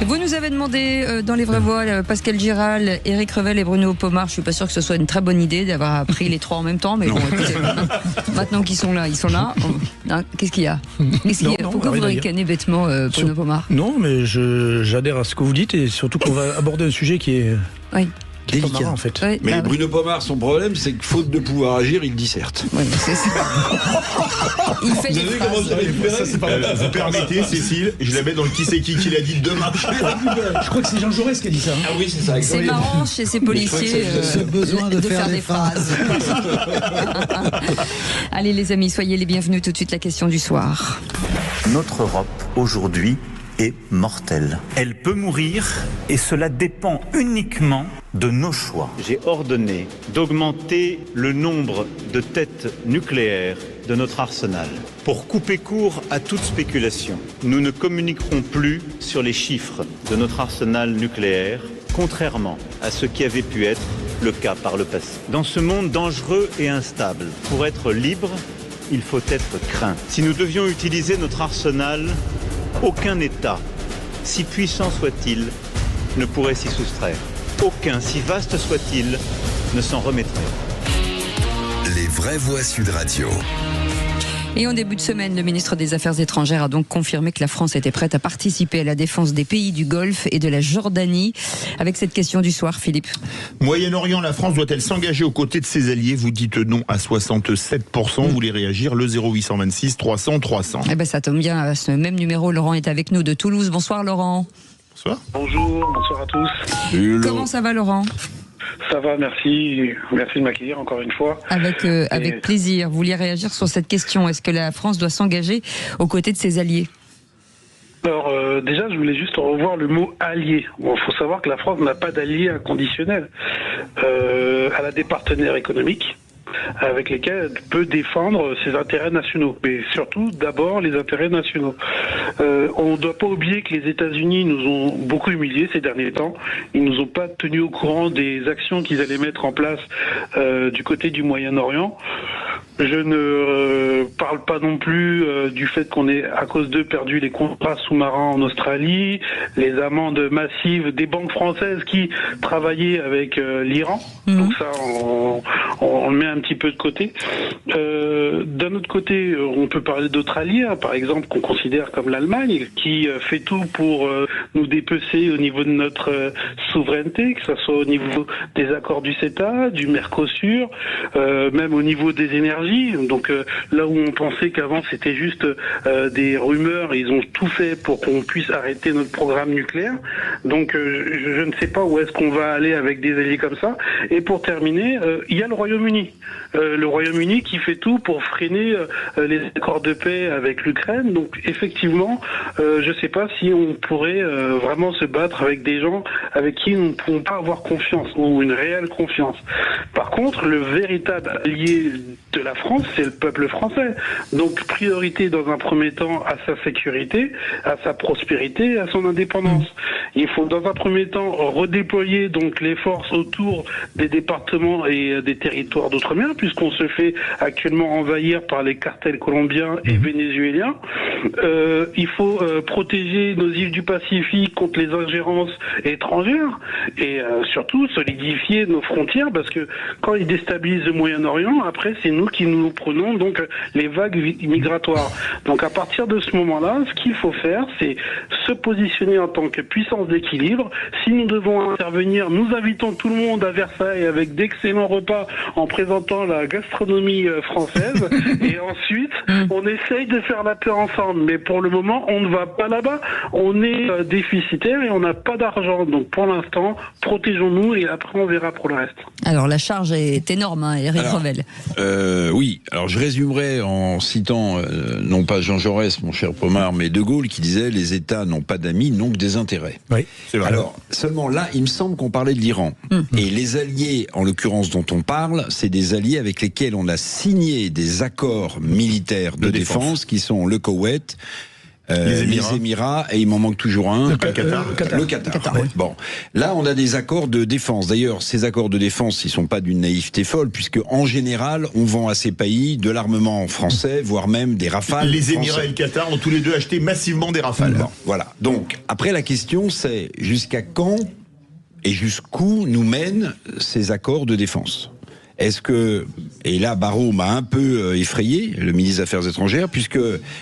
Vous nous avez demandé dans les vraies voix, Pascal Giral, Éric Revel et Bruno Pomar. Je suis pas sûr que ce soit une très bonne idée d'avoir appris les trois en même temps, mais bon, écoutez, maintenant qu'ils sont là, ils sont là. Qu'est-ce qu'il y a, Pourquoi vous ricanez bêtement, Bruno Pomar? Non, mais j'adhère à ce que vous dites et surtout qu'on va aborder un sujet qui est... Oui. Délicat marrant, en fait. Oui, mais Bruno Pomar, son problème, c'est que faute de pouvoir agir, il disserte. Oui, c'est ça. Il fait des phrases. Vous permettez, Cécile, je la mets dans le qui c'est qui l'a dit demain. Je crois que c'est Jean Jaurès qui a dit ça. Ah oui, c'est ça. C'est marrant chez ces policiers ce besoin de faire des phrases. Allez les amis, soyez les bienvenus. Tout de suite la question du soir. Notre Europe, aujourd'hui, est mortelle. Elle peut mourir et cela dépend uniquement de nos choix. J'ai ordonné d'augmenter le nombre de têtes nucléaires de notre arsenal. Pour couper court à toute spéculation, nous ne communiquerons plus sur les chiffres de notre arsenal nucléaire, contrairement à ce qui avait pu être le cas par le passé. Dans ce monde dangereux et instable, pour être libre, il faut être craint. Si nous devions utiliser notre arsenal, aucun État, si puissant soit-il, ne pourrait s'y soustraire. Aucun, si vaste soit-il, ne s'en remettrait. Les vraies voix Sud Radio. Et en début de semaine, le ministre des Affaires étrangères a donc confirmé que la France était prête à participer à la défense des pays du Golfe et de la Jordanie. Avec cette question du soir, Philippe. Moyen-Orient, la France doit-elle s'engager aux côtés de ses alliés? Vous dites non à 67%. Vous voulez réagir? Le 0826 300 300. Eh ben, ça tombe bien, à ce même numéro, Laurent est avec nous de Toulouse. Bonsoir Laurent. Bonsoir. Bonjour, bonsoir à tous. Comment ça va Laurent? Ça va, merci. Merci de m'accueillir encore une fois. Avec plaisir. Vous vouliez réagir sur cette question. Est-ce que la France doit s'engager aux côtés de ses alliés? Alors déjà, je voulais juste revoir le mot allié. Bon, faut savoir que la France n'a pas d'alliés inconditionnels. Elle a des partenaires économiques avec lesquels elle peut défendre ses intérêts nationaux, mais surtout d'abord les intérêts nationaux. On ne doit pas oublier que les États-Unis nous ont beaucoup humiliés ces derniers temps. Ils nous ont pas tenus au courant des actions qu'ils allaient mettre en place du côté du Moyen-Orient. Je ne parle pas non plus du fait qu'on ait, à cause d'eux, perdu les contrats sous-marins en Australie, les amendes massives des banques françaises qui travaillaient avec l'Iran. Donc ça, on le met un petit peu de côté. D'un autre côté, on peut parler d'autres alliés, par exemple, qu'on considère comme l'Allemagne, qui fait tout pour nous dépecer au niveau de notre souveraineté, que ce soit au niveau des accords du CETA, du Mercosur, même au niveau des énergies. Donc là où on pensait qu'avant c'était juste des rumeurs, ils ont tout fait pour qu'on puisse arrêter notre programme nucléaire. Donc je ne sais pas où est-ce qu'on va aller avec des alliés comme ça. Et pour terminer, il y a le Royaume-Uni. Le Royaume-Uni qui fait tout pour freiner les accords de paix avec l'Ukraine. Donc effectivement, je ne sais pas si on pourrait vraiment se battre avec des gens avec qui nous ne pouvons pas avoir confiance ou une réelle confiance. Par contre, le véritable allié de la France, c'est le peuple français. Donc priorité dans un premier temps à sa sécurité, à sa prospérité, à son indépendance. Il faut dans un premier temps redéployer donc les forces autour des départements et des territoires d'outre-mer, puisqu'on se fait actuellement envahir par les cartels colombiens et vénézuéliens. Il faut protéger nos îles du Pacifique contre les ingérences étrangères et surtout solidifier nos frontières, parce que quand ils déstabilisent le Moyen-Orient, après c'est nous qui nous prenons donc les vagues migratoires. Donc à partir de ce moment-là, ce qu'il faut faire, c'est se positionner en tant que puissance d'équilibre. Si nous devons intervenir, nous invitons tout le monde à Versailles avec d'excellents repas en présentant la gastronomie française et ensuite on essaye de faire la paix ensemble. Mais pour le moment, on ne va pas là-bas. On est déficitaire et on n'a pas d'argent. Donc pour l'instant, protégeons-nous et après on verra pour le reste. Alors la charge est énorme, hein, Éric Revel. Oui, alors je résumerai en citant non pas Jean Jaurès, mon cher Pomar, mais De Gaulle qui disait « Les États n'ont pas d'amis, n'ont que des intérêts ». Oui, c'est vrai. Alors seulement là, il me semble qu'on parlait de l'Iran. Et les alliés, en l'occurrence dont on parle, c'est des alliés avec lesquels on a signé des accords militaires de défense qui sont le Koweït, Les Émirats, et il m'en manque toujours un. Le Qatar. Le Qatar. Ouais. Bon, là on a des accords de défense. D'ailleurs, ces accords de défense, ils sont pas d'une naïveté folle, puisque en général, on vend à ces pays de l'armement français, voire même des Rafales. Les français. Émirats et le Qatar ont tous les deux acheté massivement des Rafales. Bon, voilà. Donc, après la question, c'est jusqu'à quand et jusqu'où nous mènent ces accords de défense ? Est-ce que, et là Barrot m'a un peu effrayé, le ministre des Affaires étrangères, puisque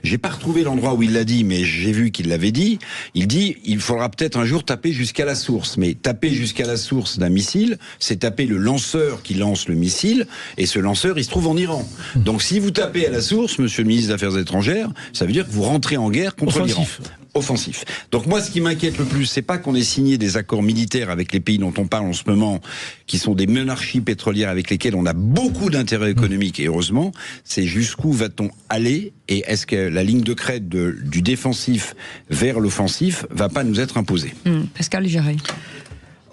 j'ai pas retrouvé l'endroit où il l'a dit, mais j'ai vu qu'il l'avait dit. Il dit, il faudra peut-être un jour taper jusqu'à la source. Mais taper jusqu'à la source d'un missile, c'est taper le lanceur qui lance le missile, et ce lanceur, il se trouve en Iran. Donc si vous tapez à la source, monsieur le ministre des Affaires étrangères, ça veut dire que vous rentrez en guerre contre l'Iran. Offensif. Donc moi, ce qui m'inquiète le plus, c'est pas qu'on ait signé des accords militaires avec les pays dont on parle en ce moment, qui sont des monarchies pétrolières avec lesquelles on a beaucoup d'intérêts économiques, et heureusement, c'est jusqu'où va-t-on aller, et est-ce que la ligne de crête du défensif vers l'offensif va pas nous être imposée. Pascal Géret.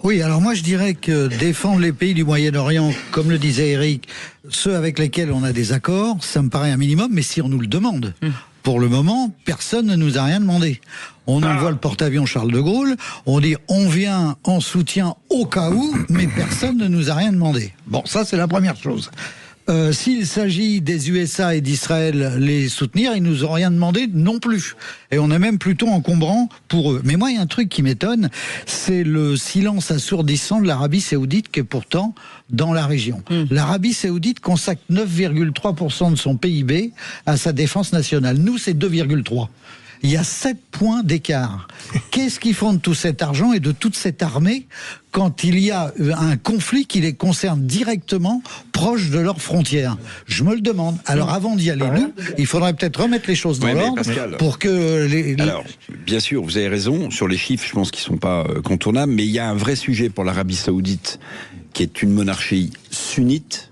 Oui, alors moi je dirais que défendre les pays du Moyen-Orient, comme le disait Eric, ceux avec lesquels on a des accords, ça me paraît un minimum, mais si on nous le demande. Pour le moment, personne ne nous a rien demandé. On envoie le porte-avions Charles de Gaulle, on dit on vient en soutien au cas où, mais personne ne nous a rien demandé. Bon, ça c'est la première chose. S'il s'agit des USA et d'Israël les soutenir, ils nous ont rien demandé non plus. Et on est même plutôt encombrant pour eux. Mais moi, il y a un truc qui m'étonne, c'est le silence assourdissant de l'Arabie Saoudite qui est pourtant dans la région. L'Arabie Saoudite consacre 9,3% de son PIB à sa défense nationale. Nous, c'est 2,3%. Il y a 7 points d'écart. Qu'est-ce qu'ils font de tout cet argent et de toute cette armée quand il y a un conflit qui les concerne directement proche de leurs frontières? Je me le demande. Alors avant d'y aller, nous, il faudrait peut-être remettre les choses dans l'ordre pour que les... Alors, bien sûr, vous avez raison. Sur les chiffres, je pense qu'ils ne sont pas contournables, mais il y a un vrai sujet pour l'Arabie Saoudite, qui est une monarchie sunnite,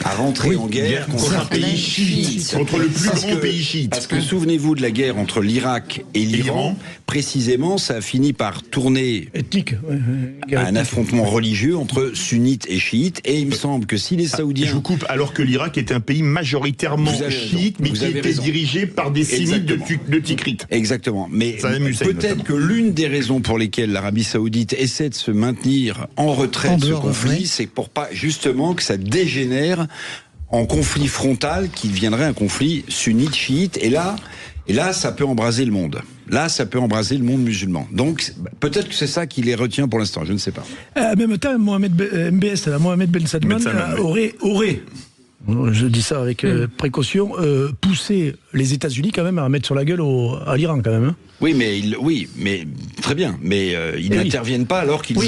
à rentrer en guerre contre un pays chiite. Contre le plus grand pays chiite. Parce que souvenez-vous de la guerre entre l'Irak et l'Iran. Précisément, ça a fini par tourner à un affrontement religieux entre sunnites et chiites. Et il me semble que si les Saoudiens... Je vous coupe, alors que l'Irak est un pays majoritairement chiite, mais qui était dirigé par des sunnites de Tikrit. Exactement. Mais peut-être que l'une des raisons pour lesquelles l'Arabie Saoudite essaie de se maintenir en retrait de ce conflit, c'est pour pas justement que ça dégénère en conflit frontal qui deviendrait un conflit sunnite-chiite. Et là, ça peut embraser le monde. Là, ça peut embraser le monde musulman. Donc, peut-être que c'est ça qui les retient pour l'instant, je ne sais pas. En même temps, Mohamed Ben Salman aurait, je dis ça avec précaution, poussé les États-Unis quand même à mettre sur la gueule à l'Iran quand même. Oui, mais très bien. Mais ils n'interviennent pas alors qu'ils ont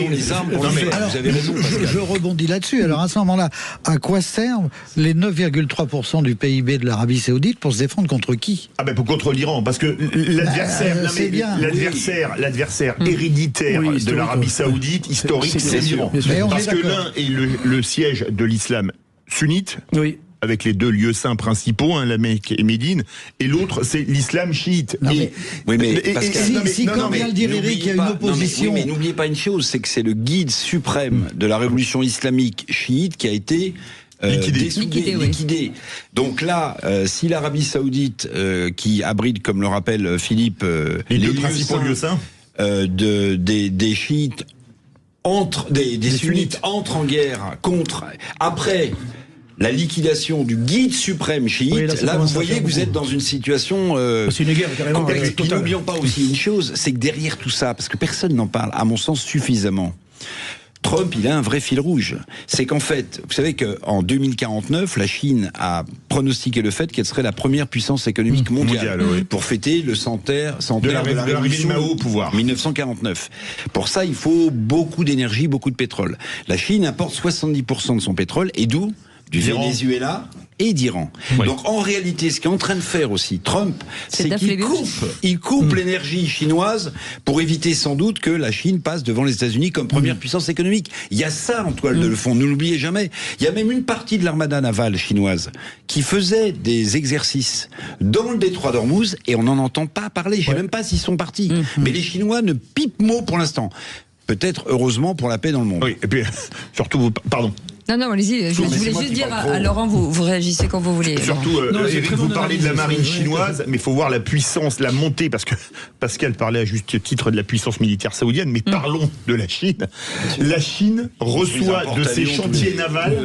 les armes pour le faire. Alors, vous avez raison, Pascal. Je rebondis là-dessus. Alors à ce moment-là, à quoi servent les 9,3% du PIB de l'Arabie Saoudite pour se défendre contre qui ? Ah ben contre l'Iran, parce que l'adversaire héréditaire de l'Arabie Saoudite, historique, c'est l'Iran. Parce que l'un est le siège de l'islam sunnite. Oui. Avec les deux lieux saints principaux, la Mecque et Médine, et l'autre, c'est l'islam chiite. Comme vient le dire Eric, il y a une opposition. Mais n'oubliez pas une chose, c'est que c'est le guide suprême de la révolution islamique chiite qui a été liquidé. Donc là, si l'Arabie Saoudite, qui abrite, comme le rappelle Philippe, les deux principaux lieux saints des chiites, des sunnites entrent en guerre contre, après la liquidation du guide suprême chiite, là vous voyez que vous êtes dans une situation c'est une guerre carrément complexe. Et n'oublions pas aussi une chose, c'est que derrière tout ça, parce que personne n'en parle, à mon sens suffisamment, Trump, il a un vrai fil rouge. C'est qu'en fait, vous savez qu'en 2049, la Chine a pronostiqué le fait qu'elle serait la première puissance économique mondiale pour fêter le centenaire de la révolution de Mao au pouvoir. 1949. Pour ça, il faut beaucoup d'énergie, beaucoup de pétrole. La Chine importe 70% de son pétrole, et d'où ? Du Venezuela et d'Iran. Donc en réalité, ce qu'est en train de faire aussi Trump, c'est qu'il coupe l'énergie chinoise pour éviter sans doute que la Chine passe devant les États-Unis comme première puissance économique. Il y a ça en toile de fond, ne l'oubliez jamais. Il y a même une partie de l'armada navale chinoise qui faisait des exercices dans le détroit d'Ormuz et on n'en entend pas parler. Je ne sais même pas s'ils sont partis. Mais les Chinois ne pipent mot pour l'instant. Peut-être heureusement pour la paix dans le monde. Oui, et puis surtout, pardon. Non, allez-y. Je voulais juste dire à Laurent, vous réagissez quand vous voulez. Surtout, Eric, vous parlez de la marine chinoise, mais il faut voir la puissance, la montée, parce que Pascal parlait à juste titre de la puissance militaire saoudienne, mais parlons de la Chine. La Chine reçoit de ses chantiers navals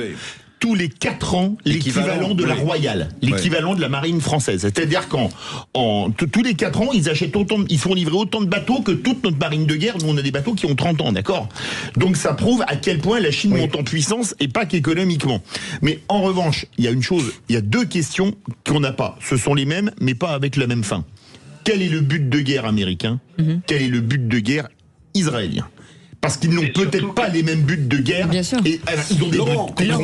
tous les 4 ans l'équivalent de la Royale, l'équivalent de la marine française. C'est-à-dire tous les 4 ans, ils font livrer autant de bateaux que toute notre marine de guerre. Nous, on a des bateaux qui ont 30 ans, d'accord ? Donc ça prouve à quel point la Chine monte en puissance et pas qu'économiquement. Mais en revanche, il y a une chose, il y a 2 questions qu'on n'a pas. Ce sont les mêmes, mais pas avec la même fin. Quel est le but de guerre américain ? Quel est le but de guerre israélien ? Parce qu'ils n'ont peut-être pas les mêmes buts de guerre. Bien sûr. Et ils ont des buts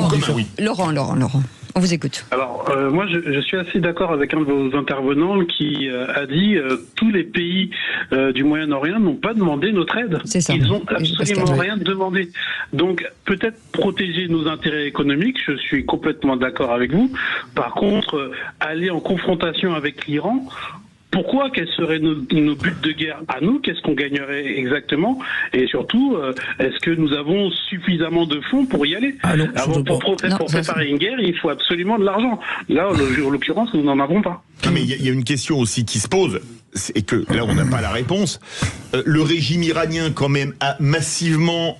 communs. Laurent, on vous écoute. Alors, moi, je suis assez d'accord avec un de vos intervenants qui a dit tous les pays du Moyen-Orient n'ont pas demandé notre aide. C'est ça. Ils n'ont absolument rien demandé. Donc, peut-être protéger nos intérêts économiques, je suis complètement d'accord avec vous. Par contre, aller en confrontation avec l'Iran... Pourquoi? Quels seraient nos buts de guerre à nous? Qu'est-ce qu'on gagnerait exactement? Et surtout, est-ce que nous avons suffisamment de fonds pour y aller? Pour préparer une guerre, il faut absolument de l'argent. Là, en l'occurrence, nous n'en avons pas. Mais il y a une question aussi qui se pose, et que là, on n'a pas la réponse. Le régime iranien, quand même, a massivement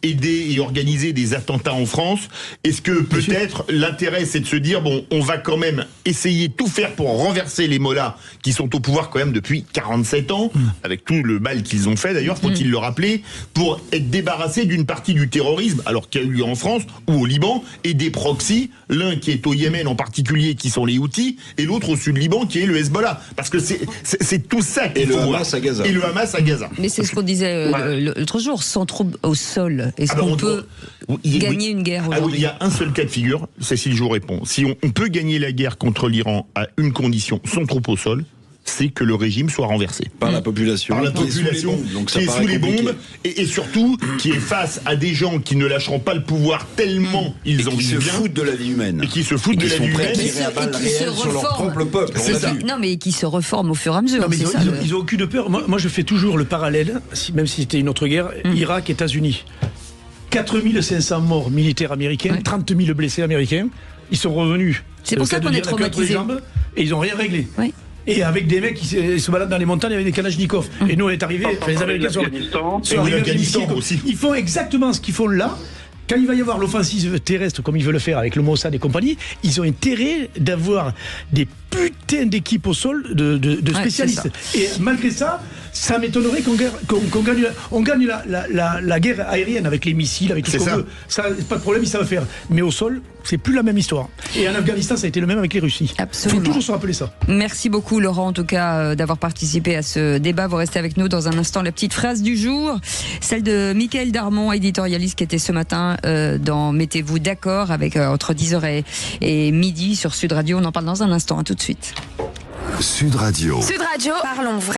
aidé et organisé des attentats en France. Est-ce que peut-être l'intérêt, c'est de se dire, bon, on va quand même essayer de tout faire pour renverser les mollahs qui sont au pouvoir quand même depuis 47 ans, avec tout le mal qu'ils ont fait d'ailleurs, faut-il le rappeler, pour être débarrassés d'une partie du terrorisme, alors qu'il y a eu lieu en France ou au Liban, et des proxys, l'un qui est au Yémen en particulier, qui sont les Houthis, et l'autre au sud Liban, qui est le Hezbollah. Parce que c'est tout ça qu'il faut voir. Et le Hamas à Gaza. Mais c'est ce qu'on disait l'autre jour, sans troupes au sol. Est-ce qu'on peut gagner une guerre aujourd'hui? Il y a un seul cas de figure, Cécile Jo répond. Si on peut gagner la guerre contre l'Iran à une condition, sans troupes au sol, c'est que le régime soit renversé. Par la population. Par la population qui est sous les bombes et surtout qui est face à des gens qui ne lâcheront pas le pouvoir tellement ils ont qui se foutent de la vie humaine. Et qui se foutent de la vie humaine. Et sur leur propre peuple. C'est ça. Non, mais qui se reforment au fur et à mesure. Non, mais ils ont aucune peur. Moi, je fais toujours le parallèle, même si c'était une autre guerre, Irak, États-Unis. 4500 morts militaires américains, 30 000 blessés américains. Ils sont revenus. C'est pour ça qu'on est traumatisés. Et ils n'ont rien réglé. Oui. Et avec des mecs qui se baladent dans les montagnes avec des kalachnikovs. Et nous, on est arrivés, les Américains sont arrivés aussi. Ils font exactement ce qu'ils font là. Quand il va y avoir l'offensive terrestre, comme ils veulent le faire avec le Mossad et compagnie, ils ont intérêt d'avoir des putains d'équipes au sol de spécialistes. Et malgré ça, ça m'étonnerait qu'on gagne la guerre aérienne avec les missiles, avec tout ce qu'on veut. Ça, pas de problème, ils savent faire. Mais au sol, c'est plus la même histoire. Et en Afghanistan, ça a été le même avec les Russes. Absolument. Il faut toujours se rappeler ça. Merci beaucoup, Laurent, en tout cas, d'avoir participé à ce débat. Vous restez avec nous dans un instant. La petite phrase du jour, celle de Michael Darmon, éditorialiste, qui était ce matin dans Mettez-vous d'accord avec entre 10h et midi sur Sud Radio. On en parle dans un instant. À tout de suite. Sud Radio. Sud Radio, parlons vrai.